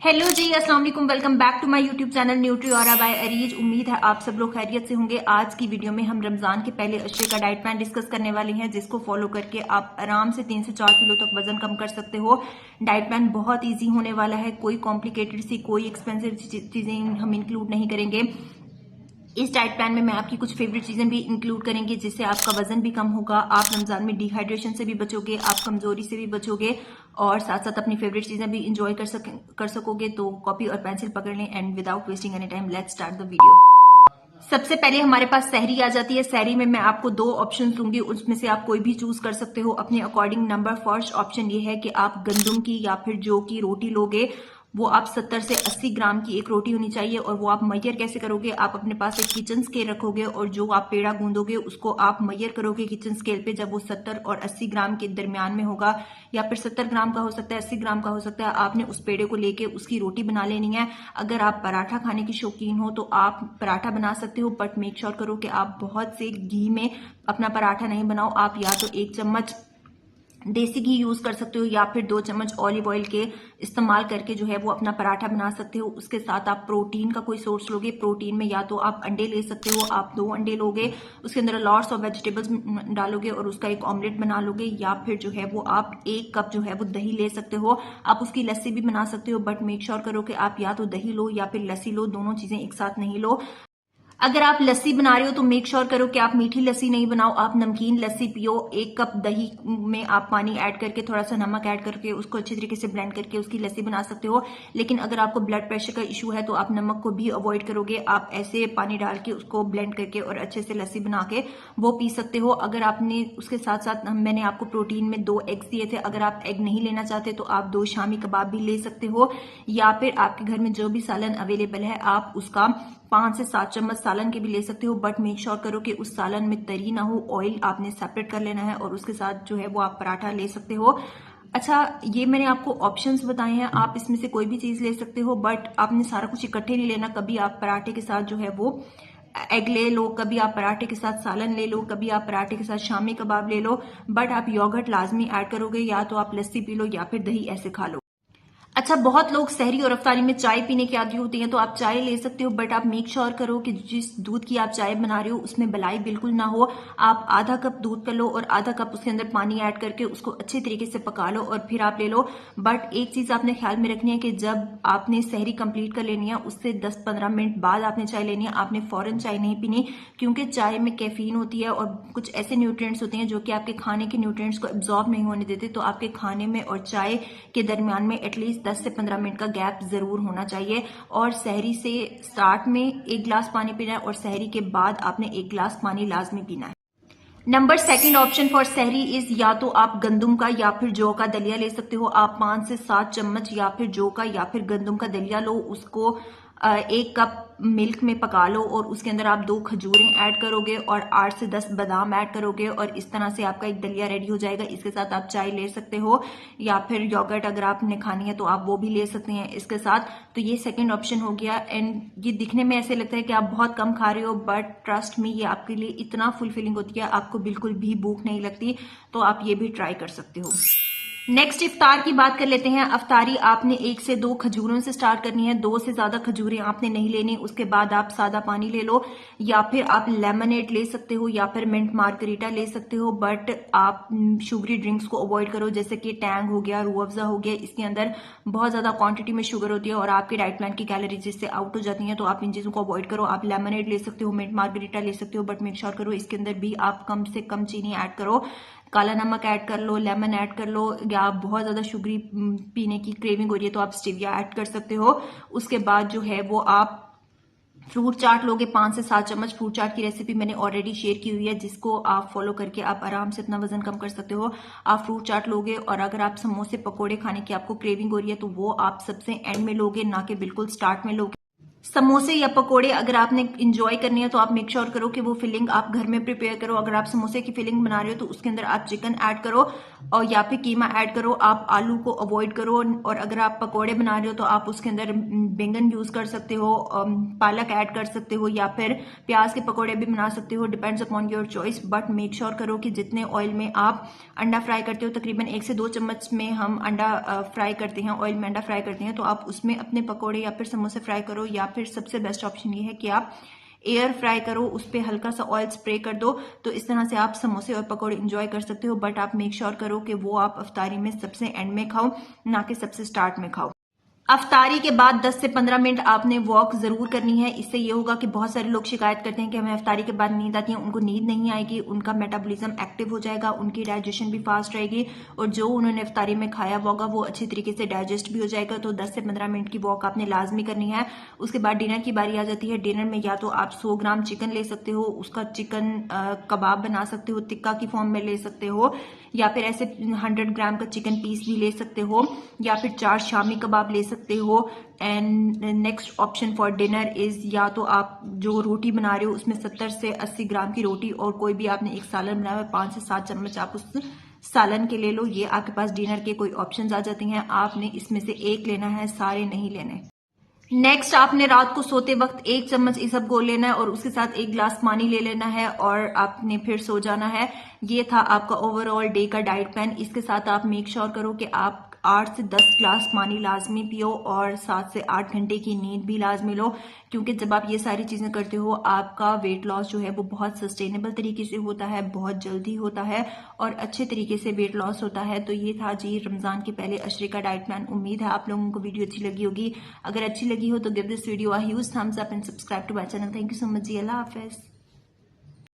Hello जी, अस्सलाम वालेकुम। Welcome back to my YouTube channel Nutri by Areej. उम्मीद है आप सब लोग खैरियत से होंगे। आज की वीडियो में हम रमजान के पहले अशरे का डाइट प्लान डिस्कस करने वाले हैं, जिसको फॉलो करके आप आराम से 3 से 4 किलो तक वजन कम कर सकते हो। डाइट प्लान बहुत ईजी होने वाला है, कोई कॉम्प्लिकेटेड सी कोई एक्सपेंसिव चीजें हम इंक्लूड नहीं करेंगे। इस डाइट प्लान में मैं आपकी कुछ फेवरेट चीजें भी इंक्लूड करेंगे, जिससे आपका वजन भी कम होगा, आप रमजान में डिहाइड्रेशन से भी बचोगे, आप कमजोरी से भी बचोगे और साथ साथ अपनी फेवरेट चीजें भी इंजॉय कर सकोगे। तो कॉपी और पेंसिल पकड़ लें and without wasting any time let's start the video. सबसे पहले हमारे पास सहरी आ जाती है। सहरी में मैं आपको 2 ऑप्शन दूंगी, उसमें से आप कोई भी चूज कर सकते हो अपने अकॉर्डिंग। नंबर फर्स्ट ऑप्शन ये है कि आप गंदम की या फिर जौ की रोटी लोगे। वो आप 70 से 80 ग्राम की एक रोटी होनी चाहिए। और वो आप मैयर कैसे करोगे, आप अपने पास एक किचन स्केल रखोगे और जो आप पेड़ा गूंदोगे उसको आप मैयर करोगे किचन स्केल पे। जब वो 70 और 80 ग्राम के दरमियान में होगा, या फिर 70 ग्राम का हो सकता है, 80 ग्राम का हो सकता है, आपने उस पेड़े को लेके उसकी रोटी बना लेनी है। अगर आप पराठा खाने की शौकीन हो तो आप पराठा बना सकते हो, बट मेक श्योर करो कि आप बहुत से घी में अपना पराठा नहीं बनाओ। आप या तो 1 चम्मच देसी घी यूज कर सकते हो या फिर 2 चम्मच ऑलिव ऑयल के इस्तेमाल करके जो है वो अपना पराठा बना सकते हो। उसके साथ आप प्रोटीन का कोई सोर्स लोगे। प्रोटीन में या तो आप अंडे ले सकते हो, आप 2 अंडे लोगे, उसके अंदर लॉट्स ऑफ वेजिटेबल्स डालोगे और उसका एक ऑमलेट बना लोगे। या फिर जो है वो आप 1 कप जो है वो दही ले सकते हो। आप उसकी लस्सी भी बना सकते हो, बट मेक श्योर करो कि आप या तो दही लो या फिर लस्सी लो, दोनों चीजें एक साथ नहीं लो। अगर आप लस्सी बना रहे हो तो मेक श्योर करो कि आप मीठी लस्सी नहीं बनाओ, आप नमकीन लस्सी पियो। 1 कप दही में आप पानी ऐड करके, थोड़ा सा नमक ऐड करके, उसको अच्छी तरीके से ब्लेंड करके उसकी लस्सी बना सकते हो। लेकिन अगर आपको ब्लड प्रेशर का इशू है तो आप नमक को भी अवॉइड करोगे। आप ऐसे पानी डाल के उसको ब्लेंड करके और अच्छे से लस्सी बना के वो पी सकते हो। अगर आपने उसके साथ साथ मैंने आपको प्रोटीन में 2 एग्स दिए थे। अगर आप एग नहीं लेना चाहते तो आप 2 शामी कबाब भी ले सकते हो, या फिर आपके घर में जो भी सालन अवेलेबल है आप उसका 5 से 7 चम्मच सालन के भी ले सकते हो। बट मेक श्योर करो कि उस सालन में तरी ना हो, ऑयल आपने सेपरेट कर लेना है और उसके साथ जो है वो आप पराठा ले सकते हो। अच्छा, ये मैंने आपको ऑप्शंस बताए हैं, आप इसमें से कोई भी चीज ले सकते हो, बट आपने सारा कुछ इकट्ठे नहीं लेना। कभी आप पराठे के साथ जो है वो एग ले लो, कभी आप पराठे के साथ सालन ले लो, कभी आप पराठे के साथ शामी कबाब ले लो, बट आप योगर्ट लाजमी ऐड करोगे। या तो आप लस्सी पी लो या फिर दही ऐसे खा लो। अच्छा, बहुत लोग सहरी और अफ्तारी में चाय पीने की आदी होती हैं, तो आप चाय ले सकते हो, बट आप मेक श्योर करो कि जिस दूध की आप चाय बना रहे हो उसमें मलाई बिल्कुल ना हो। आप आधा कप दूध कर लो और आधा कप उसके अंदर पानी ऐड करके उसको अच्छे तरीके से पका लो और फिर आप ले लो। बट एक चीज आपने ख्याल में रखनी है कि जब आपने सहरी कंप्लीट कर लेनी है उससे 10-15 मिनट बाद आपने चाय लेनी है। आपने फौरन चाय नहीं पीनी, क्योंकि चाय में कैफीन होती है और कुछ ऐसे न्यूट्रिएंट्स होते हैं जो कि आपके खाने के न्यूट्रिएंट्स को एब्जॉर्ब नहीं होने देते। तो आपके खाने में और चाय के दरमियान में एटलीस्ट 10 से 15 मिनट का गैप जरूर होना चाहिए। और सहरी से स्टार्ट में 1 गिलास पानी पीना है और सहरी के बाद आपने 1 गिलास पानी लाजमी पीना है। नंबर सेकंड ऑप्शन फॉर सहरी इज, या तो आप गंदम का या फिर जौ का दलिया ले सकते हो। आप 5 से 7 चम्मच या फिर जौ का या फिर गंदम का दलिया लो, उसको 1 कप मिल्क में पका लो और उसके अंदर आप 2 खजूरें ऐड करोगे और 8 से 10 बादाम ऐड करोगे और इस तरह से आपका एक दलिया रेडी हो जाएगा। इसके साथ आप चाय ले सकते हो या फिर योगर्ट अगर आपने खानी है तो आप वो भी ले सकते हैं इसके साथ। तो ये सेकंड ऑप्शन हो गया। एंड ये दिखने में ऐसे लगता है कि आप बहुत कम खा रहे हो, बट ट्रस्ट मी ये आपके लिए इतना फुलफिलिंग होती है, आपको बिल्कुल भी भूख नहीं लगती। तो आप ये भी ट्राई कर सकते हो। नेक्स्ट इफ्तार की बात कर लेते हैं। अफ्तारी आपने 1 से 2 खजूरों से स्टार्ट करनी है, 2 से ज्यादा खजूरें आपने नहीं लेनी। उसके बाद आप सादा पानी ले लो या फिर आप लेमनेड ले सकते हो या फिर मिंट मार्गरीटा ले सकते हो, बट आप शुगरी ड्रिंक्स को अवॉइड करो, जैसे कि टैंग हो गया, रूह अफ़ज़ा हो गया। इसके अंदर बहुत ज्यादा क्वांटिटी में शुगर होती है और आपके डाइट प्लान की कैलोरीज जिससे आउट हो जाती हैं, तो आप इन चीजों को अवॉइड करो। आप लेमनेड ले सकते हो, मिंट मार्गरीटा ले सकते हो, बट मेक श्योर करो इसके अंदर भी आप कम से कम चीनी ऐड करो। काला नमक ऐड कर लो, लेमन ऐड कर लो, या आप बहुत ज्यादा शुगरी पीने की क्रेविंग हो रही है तो आप स्टीविया ऐड कर सकते हो। उसके बाद जो है वो आप फ्रूट चाट लोगे, 5 से 7 चम्मच। फ्रूट चाट की रेसिपी मैंने ऑलरेडी शेयर की हुई है, जिसको आप फॉलो करके आप आराम से अपना वजन कम कर सकते हो। आप फ्रूट चाट लोगे और अगर आप समोसे पकोड़े खाने की आपको क्रेविंग हो रही है तो वो आप सबसे एंड में लोगे, ना कि बिल्कुल स्टार्ट में लोगे। समोसे या पकोड़े अगर आपने इंजॉय करनी है तो आप मेक श्योर करो कि वो फिलिंग आप घर में प्रिपेयर करो। अगर आप समोसे की फिलिंग बना रहे हो तो उसके अंदर आप चिकन ऐड करो और या फिर कीमा ऐड करो, आप आलू को अवॉइड करो। और अगर आप पकोड़े बना रहे हो तो आप उसके अंदर बैंगन यूज कर सकते हो, पालक ऐड कर सकते हो या फिर प्याज के पकोड़े भी बना सकते हो, depends upon your choice. But make sure करो कि जितने ऑयल में आप अंडा फ्राई करते हो, तकरीबन 1 से 2 चम्मच में हम अंडा फ्राई करते हैं, ऑयल में अंडा फ्राई करते हैं, तो आप उसमें अपने पकोड़े या फिर समोसे फ्राई करो। या फिर सबसे बेस्ट ऑप्शन ये है कि आप एयर फ्राई करो, उस पर हल्का सा ऑयल स्प्रे कर दो, तो इस तरह से आप समोसे और पकोड़े इंजॉय कर सकते हो। बट आप मेक श्योर करो कि वो आप अफ्तारी में सबसे एंड में खाओ, ना कि सबसे स्टार्ट में खाओ। अफ्तारी के बाद 10 से 15 मिनट आपने वॉक जरूर करनी है। इससे ये होगा कि बहुत सारे लोग शिकायत करते हैं कि हमें अफ्तारी के बाद नींद आती है, उनको नींद नहीं आएगी, उनका मेटाबॉलिज्म एक्टिव हो जाएगा, उनकी डाइजेशन भी फास्ट रहेगी और जो उन्होंने अफ्तारी में खाया होगा वो अच्छी तरीके से डाइजेस्ट भी हो जाएगा। तो 10 से 15 मिनट की वॉक आपने लाजमी करनी है। उसके बाद डिनर की बारी आ जाती है। डिनर में या तो आप 100 ग्राम चिकन ले सकते हो, उसका चिकन कबाब बना सकते हो, टिक्का की फॉर्म में ले सकते हो, या फिर ऐसे 100 ग्राम का चिकन पीस भी ले सकते हो, या फिर 4 शामी कबाब ले सकते हो। And next option for dinner is, या तो आप जो रोटी बना रहे हो उसमें 70 से 80 ग्राम की रोटी और कोई भी आपने एक सालन बनाया है, 5 से 7 चम्मच आप उस सालन के ले लो। ये आपके पास डिनर के कोई ऑप्शंस आ जाते हैं। आपने इसमें से एक लेना है, सारे नहीं लेने। नेक्स्ट आपने रात को सोते वक्त 1 चम्मच इसबगोल लेना है और उसके साथ 1 गिलास पानी ले लेना है और आपने फिर सो जाना है। ये था आपका ओवरऑल डे का डाइट प्लान। इसके साथ आप मेक श्योर करो कि आप 8 से 10 गिलास पानी लाजमी पियो और 7 से 8 घंटे की नींद भी लाजमी लो, क्योंकि जब आप ये सारी चीजें करते हो आपका वेट लॉस जो है वो बहुत सस्टेनेबल तरीके से होता है, बहुत जल्दी होता है और अच्छे तरीके से वेट लॉस होता है। तो ये था जी रमजान के पहले अशरे का डाइट प्लान। उम्मीद है आप लोगों को वीडियो अच्छी लगी होगी। अगर अच्छी लगी हो तो give this video a huge thumbs up and subscribe to my channel. Thank you so much जी। अल्लाह हाफिज।